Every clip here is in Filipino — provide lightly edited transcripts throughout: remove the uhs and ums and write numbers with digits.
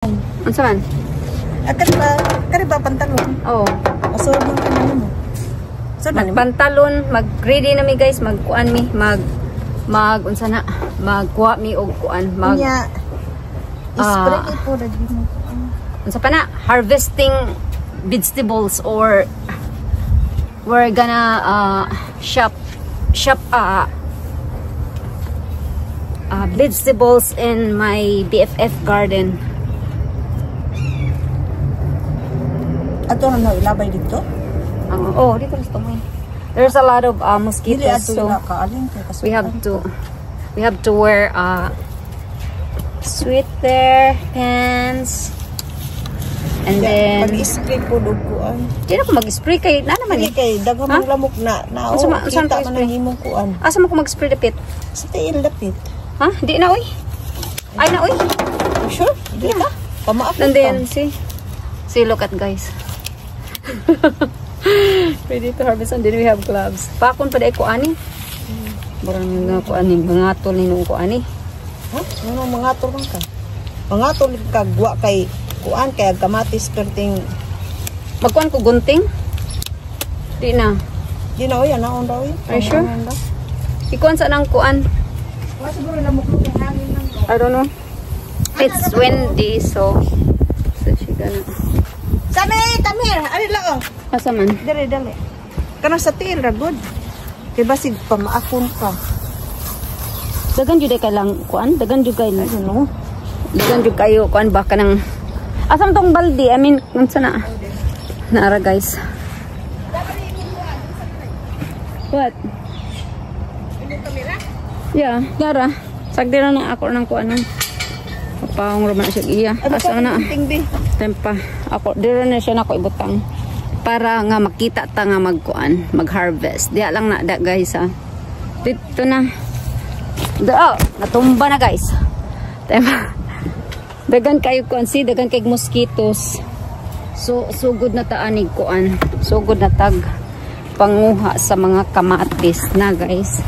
Unsa man? Kari ba pantalon? Oh. So man kanino mo. So Pantalon, mag-ready na mi guys, magkuan mi, unsa na, magkuha mi og kuan, spray po ra di mo. Unsa pa na, harvesting vegetables, or we're gonna shop vegetables in my BFF garden. Ato na ilabay dito? Oh, dito sa tumoy. There's a lot of mosquitoes, so we have to wear sweater, pants, and then mag-spray po duguan. Di na ko mag-spray kay na naman Dili kay daghang lamok na kita man ang imong kuan. Asa mo ko mag-spray dapit? Sa tiil dapit. Ha? Di na oy. Ay na oy. Sure? Di ba? Pamaak. And then see look at guys. Ready to harvest, and then we have gloves. Pakon pa dai ko ani. Barang nga ko ani, mangatol ni nung ko ani. Ha? Ano mangatol man ka? Mangatol ka gwa kay kuan kay kamatis perting Magkuan ko gunting. Di na. Di na oy anaon daw oy. Are you sure? Ikuan sa nang kuan. Wa siguro lamok kay hangin nang ko. I don't know. It's windy, so she gonna. Kami, come here. Ari lang oh. Asa man? Dali. Kana sa tiil ra good. Kay basig pamaakon ka. Dagan jud kay lang kuan, dagan jud kay no. Dagan jud kayo kuan ba kanang asam tong baldi, I mean unsa na. Naara guys. What? Imong kamera? Yeah, Lara. Sagdira na ako nang kuan nang. Papaong roman siya iya. Asa na? Tempa. Ako dira na siya nako ibutang para nga makita ta nga magkuan, mag-harvest. Diya lang na da guys ha. Dito na. Natumba na guys. Tempa. Dagan kayo kuan si dagan kay mosquitoes. So good na taanig kuan. So good na tag panguha sa mga kamatis na guys.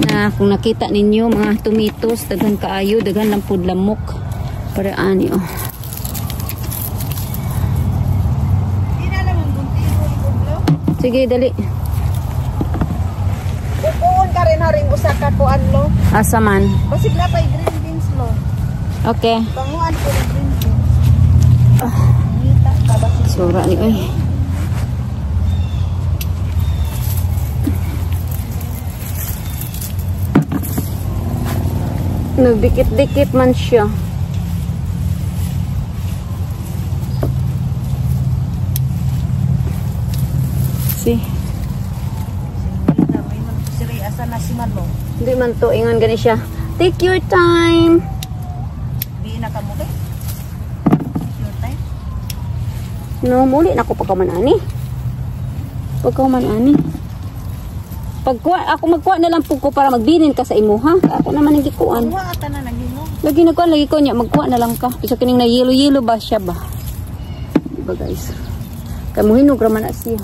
Na kung nakita ninyo mga tomatoes, dagan kaayo, dagan lang pud lamok. Para ani oh. Sige, dali. Kukuon ka rin haring usa ka kuan lo. Asa man? Basig na pay green beans lo. Okay. Banguan ko rin green beans. Nita ka basig. Sura ni oy. Nagdikit-dikit man siya. See? Siri asa na si Malo. Hindi man to ingon gani siya. Take your time. Di na ka mo kay. Your time. No, muli na ko pagkaman ani. Ako magkuha na lang po ko para magbinin ka sa imo ha. Ako naman ang gikuan. Wa ata na nagino. Lagi ko niya magkuha na lang ka. Isa kining na yelo ba siya ba? Diba guys? Kay mo hinog ra man siya.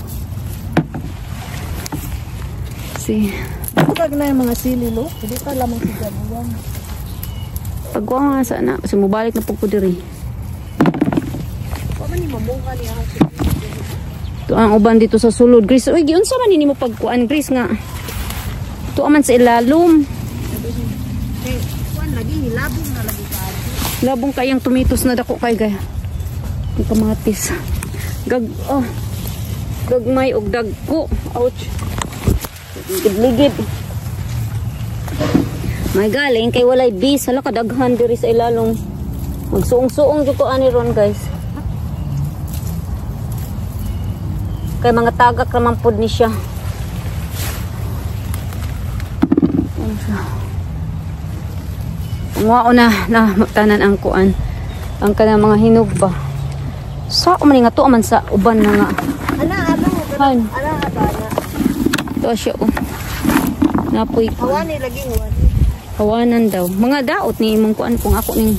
See. Pag na yung mga sili lo, hindi pa lamang si Gabuan. Pagkuha nga sana, kasi mubalik na po ko diri. Pa man ni mamunga niya ako. Ito ang uban dito sa sulod. Grace, uy, giunsa man nimo pagkuan, Grace nga. Ito aman sa ilalom. Kuan lagi hilabong na lagi ka. Labong kayang tomatoes na dako kay gaya. Ang kamatis. Gagmay og dagko. Ouch. Ligid. May galing kay walay bis. Hala ka daghan diri sa ilalong. Magsuong-suong jud ko ani ron guys. Kay mga tagak naman pod ni siya. Ngao na tanan ang kuan. Ang kanang mga hinog ba. Sa man nga to man sa uban na nga. Ana ba? To siya oh. Napoy ko. Hawani lagi huwan. Hawanan daw. Mga daot ni imong kuan kung ako ning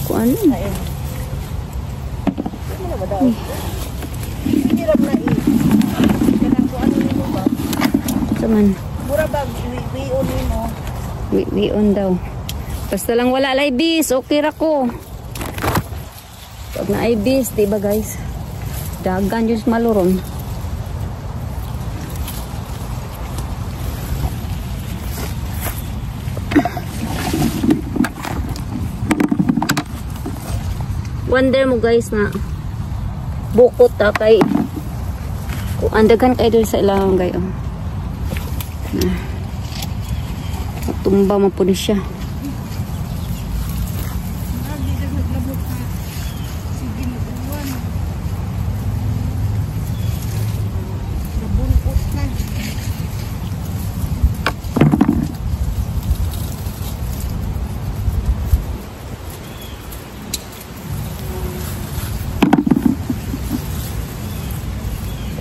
kuan. Ayun. Ano ba daw? Hirap na kanang kuan nimo ba? Saman. Mura ba wion nimo? Wion daw. Basta lang wala laybis, okay ra ko. Pag naibis, diba guys? Dagan yung maluron. Wonder mo guys nga bukot kay kung andagan kayo doon sa ilang gayo. Tumba mo po siya.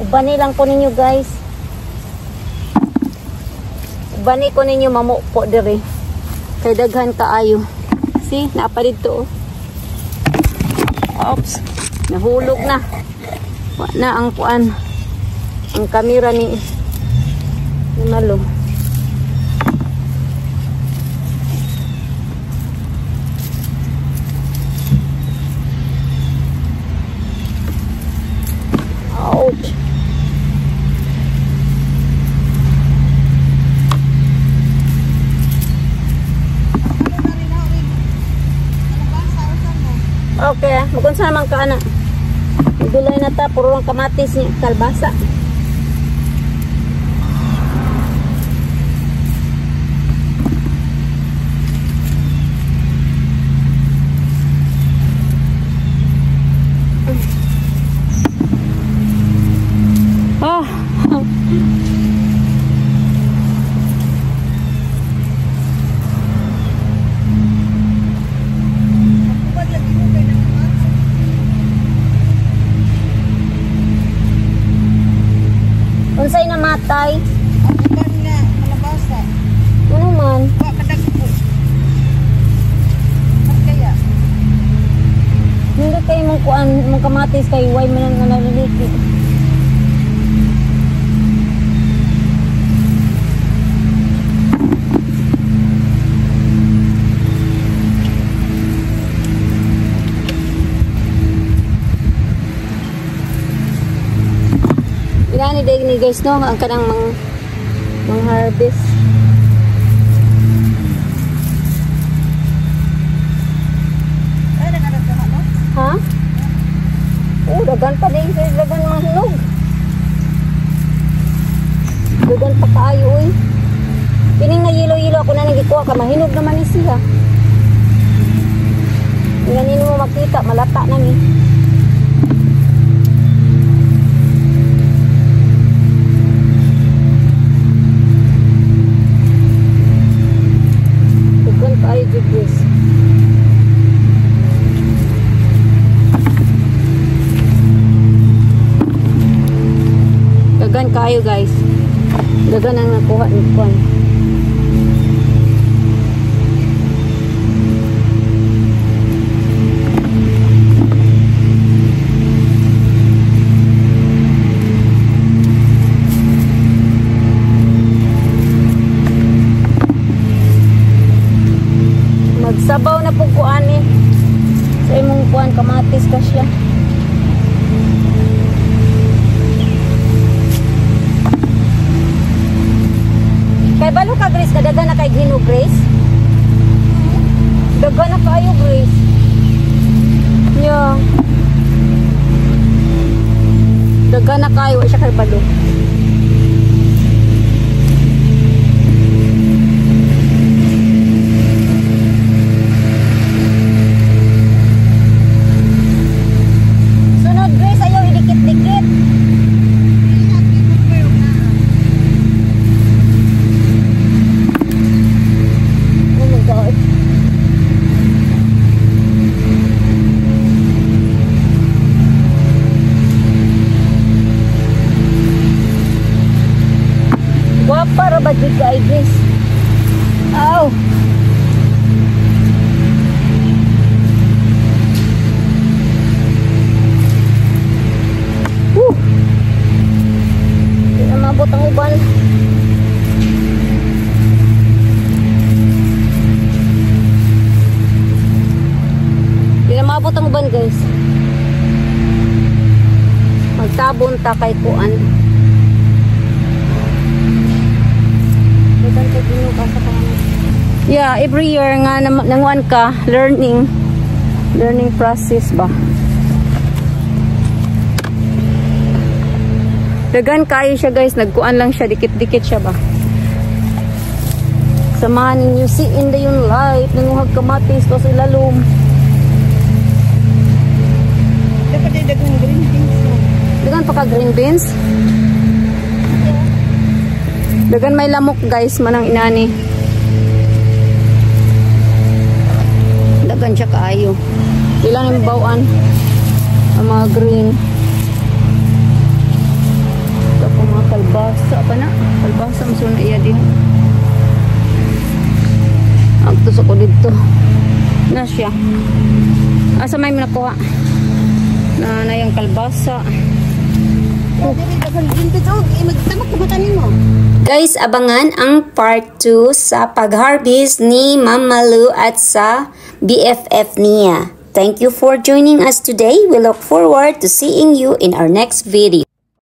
Ubani lang po ninyo guys. Ubani ko ninyo mamupo diri. Kay daghan kaayo. See, naapa dito. Oops. Nahulog na. Wa na ang kuan. Ang kamera ni Malo. Ouch. Okay, magunsa naman ka na. Dulay na ta, puro lang kamatis ni kalbasa. Oh. Unsay namatay? Uban nga malabasa. Ano man? Wa kadagpo. At kaya Hindi kayo mong kuan, mong kamatis kay way man ang naliliki. Ni day ni guys no ang kanang mang harvest. ay nagadaha no? Ha? Oh, dagan pa din sa dagan mga hinog. Dagan pa kaayo oy. Kining na yelo-yelo ako na nagikuha ka mahinog naman ni siya. Nganin mo makita malata na ni. Ay, goodness. Dagan kayo guys. Dagan ang nakuha ni Kwan. Sabaw na po kuan eh. Sa imong kuan kamatis ka siya. Kay balo ka Grace, kadaga na kay Gino Grace. Daga na kayo Grace. Yeah. Daga na kayo siya kay balo. Para ba di ka guys? Aw. Di na mabot ang uban. Di na mabot ang uban guys. Tabon ta kay kuan. Yeah, every year nga nanguan ka, learning process ba. Dagan kayo siya guys, nagkuan lang siya, dikit-dikit siya ba. Samahan ninyo si Inday yung light, nanguhag kamatis ko sa ilalom. Dapat ay dagang green beans. Dagan pa ka green beans? Dagan may lamok guys, manang inani. Dagan siya kaayo. Ilang yung bawaan. Ang mga green. Ito po mga kalbasa pa na. Kalbasa masuna iya din. Ang tusok ko dito. Na siya. Asa may nakuha? Na yung kalbasa. Guys, abangan ang part 2 sa pag-harvest ni Mama Lu at sa BFF niya. Thank you for joining us today. We look forward to seeing you in our next video.